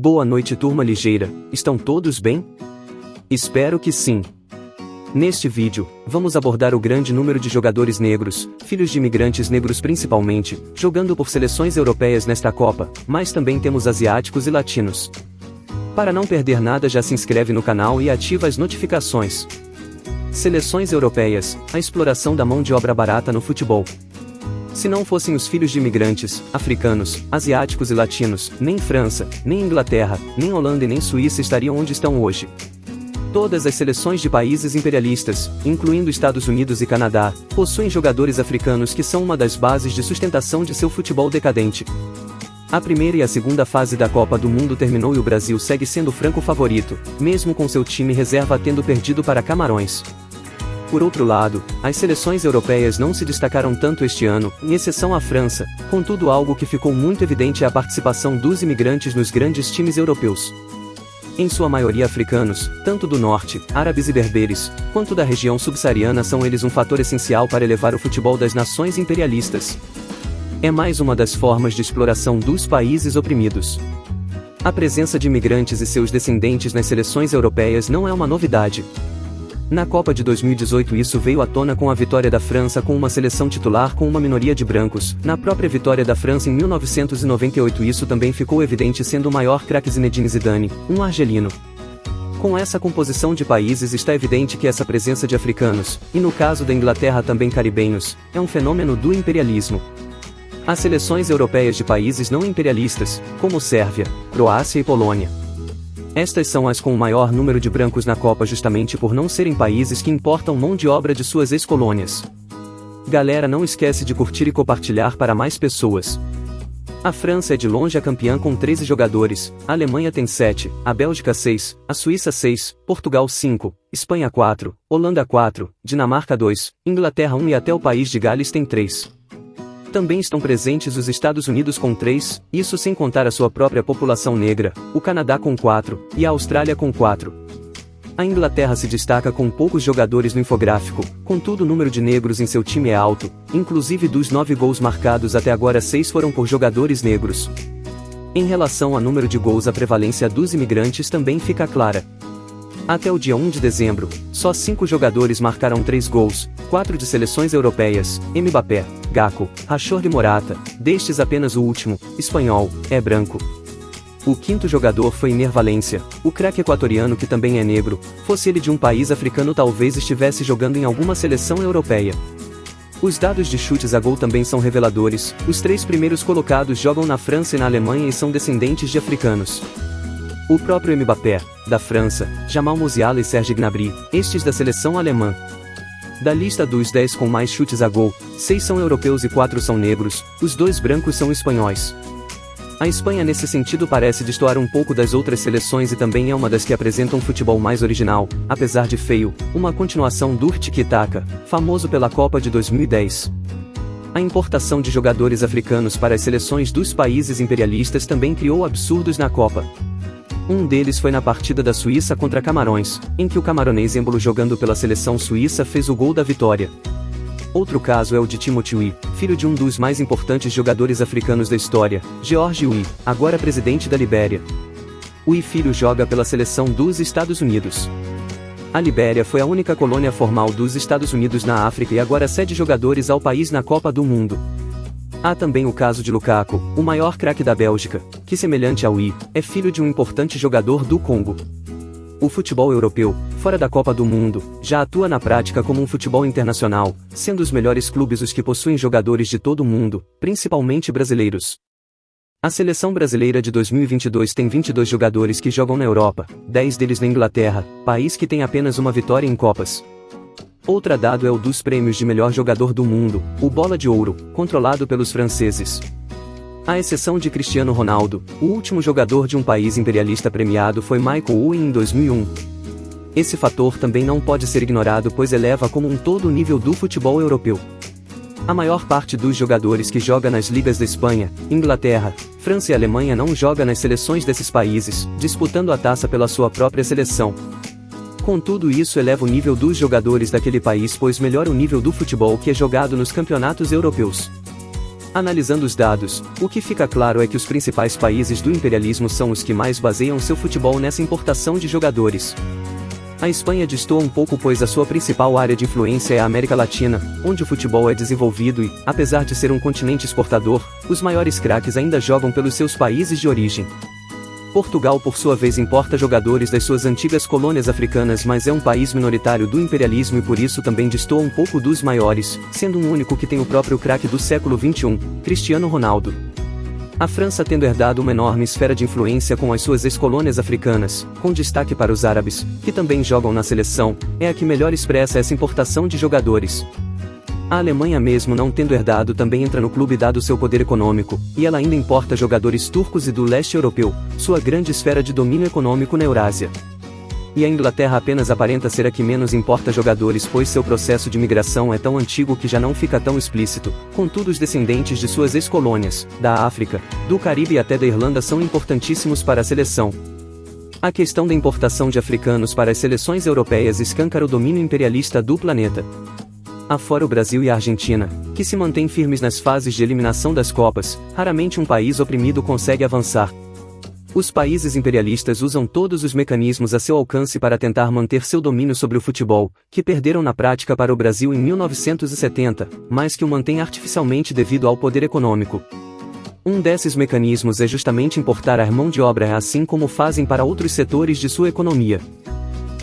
Boa noite, turma ligeira, estão todos bem? Espero que sim. Neste vídeo, vamos abordar o grande número de jogadores negros, filhos de imigrantes negros principalmente, jogando por seleções europeias nesta Copa, mas também temos asiáticos e latinos. Para não perder nada, já se inscreve no canal e ativa as notificações. Seleções europeias, a exploração da mão de obra barata no futebol. Se não fossem os filhos de imigrantes, africanos, asiáticos e latinos, nem França, nem Inglaterra, nem Holanda e nem Suíça estariam onde estão hoje. Todas as seleções de países imperialistas, incluindo Estados Unidos e Canadá, possuem jogadores africanos que são uma das bases de sustentação de seu futebol decadente. A primeira e a segunda fase da Copa do Mundo terminou e o Brasil segue sendo o franco favorito, mesmo com seu time reserva tendo perdido para Camarões. Por outro lado, as seleções europeias não se destacaram tanto este ano, em exceção à França, contudo algo que ficou muito evidente é a participação dos imigrantes nos grandes times europeus. Em sua maioria africanos, tanto do norte, árabes e berberes, quanto da região subsaariana, são eles um fator essencial para elevar o futebol das nações imperialistas. É mais uma das formas de exploração dos países oprimidos. A presença de imigrantes e seus descendentes nas seleções europeias não é uma novidade. Na Copa de 2018 isso veio à tona com a vitória da França com uma seleção titular com uma minoria de brancos, na própria vitória da França em 1998 isso também ficou evidente sendo o maior craque Zinedine Zidane, um argelino. Com essa composição de países está evidente que essa presença de africanos, e no caso da Inglaterra também caribenhos, é um fenômeno do imperialismo. As seleções europeias de países não imperialistas, como Sérvia, Croácia e Polônia. Estas são as com o maior número de brancos na Copa justamente por não serem países que importam mão de obra de suas ex-colônias. Galera, não esquece de curtir e compartilhar para mais pessoas. A França é de longe a campeã com 13 jogadores, a Alemanha tem 7, a Bélgica 6, a Suíça 6, Portugal 5, Espanha 4, Holanda 4, Dinamarca 2, Inglaterra 1 e até o país de Gales tem 3. Também estão presentes os Estados Unidos com 3, isso sem contar a sua própria população negra, o Canadá com 4, e a Austrália com 4. A Inglaterra se destaca com poucos jogadores no infográfico, contudo o número de negros em seu time é alto, inclusive dos 9 gols marcados até agora 6 foram por jogadores negros. Em relação ao número de gols, a prevalência dos imigrantes também fica clara. Até o dia 1 de dezembro, só 5 jogadores marcaram 3 gols, 4 de seleções europeias, Mbappé, Gaco, Rashford e Morata, destes apenas o último, espanhol, é branco. O quinto jogador foi Ener Valencia, o craque equatoriano que também é negro, fosse ele de um país africano talvez estivesse jogando em alguma seleção europeia. Os dados de chutes a gol também são reveladores, os 3 primeiros colocados jogam na França e na Alemanha e são descendentes de africanos. O próprio Mbappé, da França, Jamal Musiala e Serge Gnabry, estes da seleção alemã. Da lista dos 10 com mais chutes a gol, 6 são europeus e 4 são negros, os 2 brancos são espanhóis. A Espanha nesse sentido parece destoar um pouco das outras seleções e também é uma das que apresentam um futebol mais original, apesar de feio, uma continuação do tiki-taka, famoso pela Copa de 2010. A importação de jogadores africanos para as seleções dos países imperialistas também criou absurdos na Copa. Um deles foi na partida da Suíça contra Camarões, em que o camaronês Embolo jogando pela seleção suíça fez o gol da vitória. Outro caso é o de Timothy Weah, filho de um dos mais importantes jogadores africanos da história, George Weah, agora presidente da Libéria. Weah filho joga pela seleção dos Estados Unidos. A Libéria foi a única colônia formal dos Estados Unidos na África e agora cede jogadores ao país na Copa do Mundo. Há também o caso de Lukaku, o maior craque da Bélgica, que semelhante a Weah, é filho de um importante jogador do Congo. O futebol europeu, fora da Copa do Mundo, já atua na prática como um futebol internacional, sendo os melhores clubes os que possuem jogadores de todo o mundo, principalmente brasileiros. A seleção brasileira de 2022 tem 22 jogadores que jogam na Europa, 10 deles na Inglaterra, país que tem apenas uma vitória em Copas. Outro dado é o dos prêmios de melhor jogador do mundo, o Bola de Ouro, controlado pelos franceses. À exceção de Cristiano Ronaldo, o último jogador de um país imperialista premiado foi Michael Owen em 2001. Esse fator também não pode ser ignorado pois eleva como um todo o nível do futebol europeu. A maior parte dos jogadores que joga nas ligas da Espanha, Inglaterra, França e Alemanha não joga nas seleções desses países, disputando a taça pela sua própria seleção. Contudo, isso eleva o nível dos jogadores daquele país pois melhora o nível do futebol que é jogado nos campeonatos europeus. Analisando os dados, o que fica claro é que os principais países do imperialismo são os que mais baseiam seu futebol nessa importação de jogadores. A Espanha destoa um pouco pois a sua principal área de influência é a América Latina, onde o futebol é desenvolvido e, apesar de ser um continente exportador, os maiores craques ainda jogam pelos seus países de origem. Portugal por sua vez importa jogadores das suas antigas colônias africanas, mas é um país minoritário do imperialismo e por isso também destoa um pouco dos maiores, sendo um único que tem o próprio craque do século XXI, Cristiano Ronaldo. A França tendo herdado uma enorme esfera de influência com as suas ex-colônias africanas, com destaque para os árabes, que também jogam na seleção, é a que melhor expressa essa importação de jogadores. A Alemanha mesmo não tendo herdado também entra no clube dado seu poder econômico, e ela ainda importa jogadores turcos e do leste europeu, sua grande esfera de domínio econômico na Eurásia. E a Inglaterra apenas aparenta ser a que menos importa jogadores pois seu processo de migração é tão antigo que já não fica tão explícito, contudo os descendentes de suas ex-colônias, da África, do Caribe e até da Irlanda são importantíssimos para a seleção. A questão da importação de africanos para as seleções europeias escancara o domínio imperialista do planeta. Afora o Brasil e a Argentina, que se mantêm firmes nas fases de eliminação das Copas, raramente um país oprimido consegue avançar. Os países imperialistas usam todos os mecanismos a seu alcance para tentar manter seu domínio sobre o futebol, que perderam na prática para o Brasil em 1970, mas que o mantém artificialmente devido ao poder econômico. Um desses mecanismos é justamente importar a mão de obra assim como fazem para outros setores de sua economia.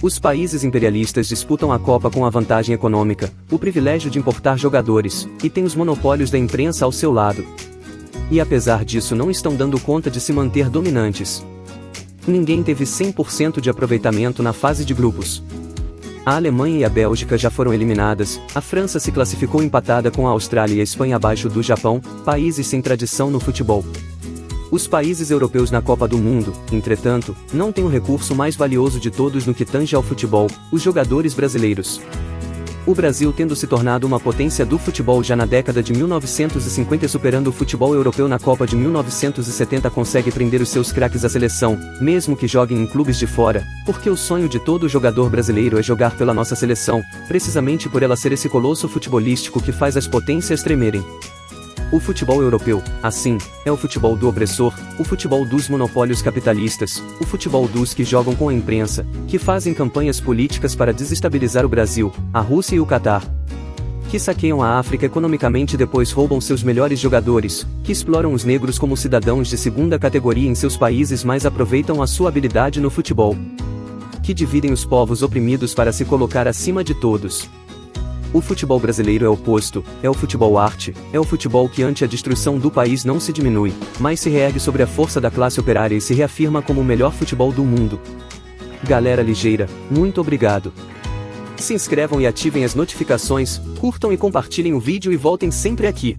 Os países imperialistas disputam a Copa com a vantagem econômica, o privilégio de importar jogadores, e têm os monopólios da imprensa ao seu lado. E apesar disso não estão dando conta de se manter dominantes. Ninguém teve 100% de aproveitamento na fase de grupos. A Alemanha e a Bélgica já foram eliminadas, a França se classificou empatada com a Austrália e a Espanha abaixo do Japão, países sem tradição no futebol. Os países europeus na Copa do Mundo, entretanto, não têm o recurso mais valioso de todos no que tange ao futebol, os jogadores brasileiros. O Brasil tendo se tornado uma potência do futebol já na década de 1950 superando o futebol europeu na Copa de 1970 consegue prender os seus craques à seleção, mesmo que joguem em clubes de fora, porque o sonho de todo jogador brasileiro é jogar pela nossa seleção, precisamente por ela ser esse colosso futebolístico que faz as potências tremerem. O futebol europeu, assim, é o futebol do opressor, o futebol dos monopólios capitalistas, o futebol dos que jogam com a imprensa, que fazem campanhas políticas para desestabilizar o Brasil, a Rússia e o Catar. Que saqueiam a África economicamente e depois roubam seus melhores jogadores, que exploram os negros como cidadãos de segunda categoria em seus países mas aproveitam a sua habilidade no futebol. Que dividem os povos oprimidos para se colocar acima de todos. O futebol brasileiro é o oposto, é o futebol arte, é o futebol que ante a destruição do país não se diminui, mas se reergue sobre a força da classe operária e se reafirma como o melhor futebol do mundo. Galera ligeira, muito obrigado. Se inscrevam e ativem as notificações, curtam e compartilhem o vídeo e voltem sempre aqui.